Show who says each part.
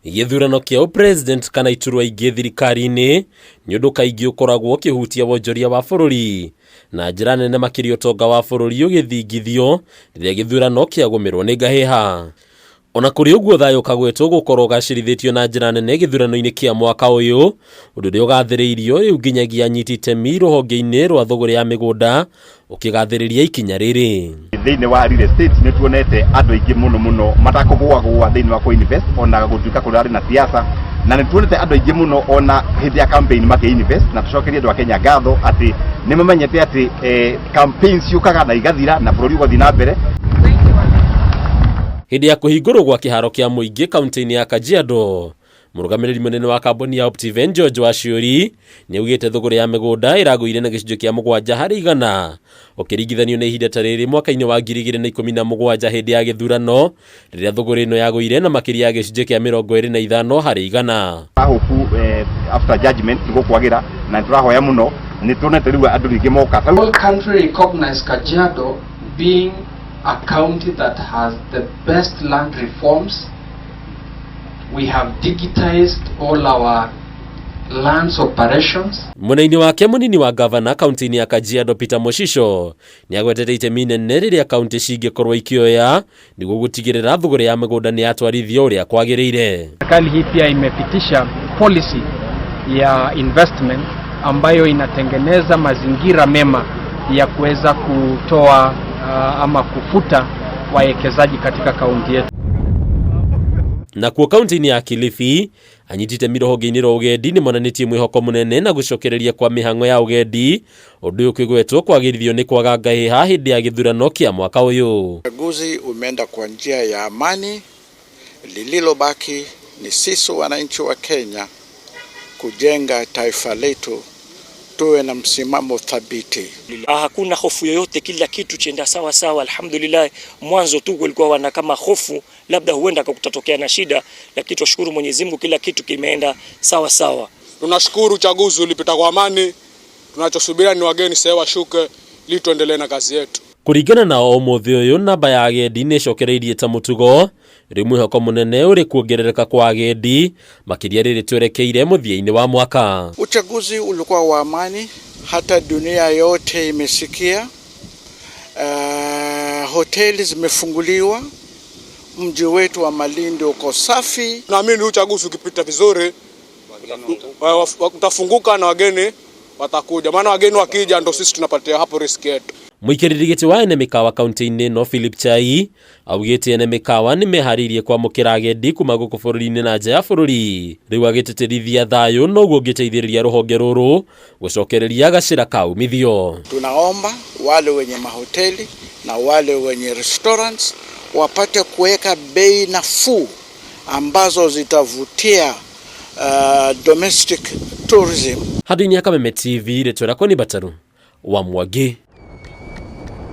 Speaker 1: Githurano kia president kana iturwa ingĩ thirikari-inĩ nĩ ũndũ kaingĩ ũkoragwo ũkĩhutia wonjoria wa bũrũri na njĩra nene makĩria ũtonga wa bũrũri ũgĩthingithio rĩrĩa gĩthurano kĩagũmĩrwo nĩ ngahĩha. Ona kũrĩ ũguo thayũ kagwetwo gũkorwo gacĩrithĩtio na njĩra nene gĩthurano-inĩ kĩa mwaka ũyũ, ũndũ ũrĩa ũgathĩrĩirio rĩu nginyagia anyiti itemi rũhonge-inĩ rwa thũgũrĩ ya mĩgũnda ũkĩgathĩrĩria ikinya rĩrĩ.
Speaker 2: Thĩinĩ wa real estate nĩ tuonete andũ aingĩ mũno matakũgũagũa thĩinĩ wa kũ-invest ona gũtuĩka kũrĩ na siasa, na nĩ tuonete andũ aingĩ mũno ona hĩndĩ ya campaign makĩ-invest, na tũcokerie andũ a Kenya ngatho atĩ nĩ mamenyete atĩ campaign ciũkaga na igathira na bũrũri ũgathiĩ na mbere.
Speaker 1: Hĩndĩ ya kũhingũrwo gwa kĩharo kĩa mũingĩ kaunti-inĩ ya Kajiado, mũrũgamĩrĩri mũnene wa kambuni ya Optiven George Waciuri nĩ augĩte thũgũrĩ ya mĩgũnda ĩragũire na gĩcunjĩ kĩa 7% ũkĩringithanio na ihinda ta rĩrĩ mwaka-inĩ wa 2017 hĩndĩ ya gĩthurano rĩrĩa thũgũrĩ ĩno yagũire na makĩria ya gĩcunjĩ kĩa 25%.
Speaker 2: Hofu after judgment tũgũkwagĩra na tũrahoya mũno nĩ tuonete rĩu andũ aingĩ moka.
Speaker 3: All country recognize Kajiado being a county that has the best land reforms. We have digitized all our lands operations.
Speaker 1: Mwena-inĩ wake mũnini wa gavana kaunti-inĩ ya Kajiado Peter Moshisho nĩ agwetete itemi inene rĩrĩa kaunti cingĩkorwo ikĩoya nĩguo gũtigĩrĩra thũgũrĩ ya mĩgũnda nĩ yatwarithio ũrĩa kwagĩrĩire.
Speaker 4: Serikali hii pia imepitisha policy ya investment ambayo inatengeneza mazingira mema ya kuweza kutoa ama kufuta wawekezaji katika kaunti yetu.
Speaker 1: Na kuo kaunti-inĩ ya Kilifi, anyiti itemi rũhonge-inĩ rwa ũgendi nĩ monanĩtie mwĩhoko mũnene na gũcokereria kwa mĩhang'o ya ũgendi, ũndũ ũkĩgwetwo kwagĩrithio nĩ kwaga ngahĩha hĩndĩ ya gĩthurano kĩa mwaka ũyũ.
Speaker 5: Uchaguzi umeenda kwa njia ya amani, lililobaki ni sisi wananchi wa Kenya kujenga taifa letu, tuwe na msimamo thabiti.
Speaker 6: Hakuna hofu yoyote, kila kitu chenda sawa sawa, alhamdulillah. Mwanzo tu kulikuwa wana kama hofu labda huenda kutatokea na shida, lakini tunashukuru Mwenyezi Mungu kila kitu kimeenda sawa sawa.
Speaker 7: Tunashukuru uchaguzi ulipita kwa amani, tunachosubiri ni wageni sasa washuke ili tuendelee na kazi yetu.
Speaker 1: Kũringana na ũmũthĩ ũyũ namba ya agendi nĩ cokereirie ta mũtugo rĩ mwĩhoko mũnene ũrĩ kuongerereka kwa agendi makĩria rĩrĩ twerekeire mũthia-inĩ wa mwaka.
Speaker 5: Uchaguzi ulikuwa wa amani, hata dunia yote imesikia. Hoteli zimefunguliwa, mji wetu wa Malindi uko safi.
Speaker 7: Naamini uchaguzi ukipita vizuri utafunguka na wageni watakuja, maana wageni wakija ndo sisi tunapatia hapo risk yetu.
Speaker 1: Mũikarĩri gĩtĩ wa ene mĩkawa kaunti-inĩ no Philip Chai augĩte ene mĩkawa nĩ meharĩirie kwamũkĩra agendi kuma gũkũ bũrũri-inĩ na nja ya bũrũri, rĩu agĩtĩtĩrithia thayũ noguo ũngĩteithĩrĩria rũhonge rũrũ gũcokereria gacĩra ka umithio.
Speaker 5: Tunaomba wale wenye mahoteli na wale wenye restaurants wapate kuweka bei nafuu ambazo zitavutia domestic tourism.
Speaker 1: Handũ-inĩ ya Kameme TV rĩtwa rĩakwa nĩ Bataru wa Mwangi.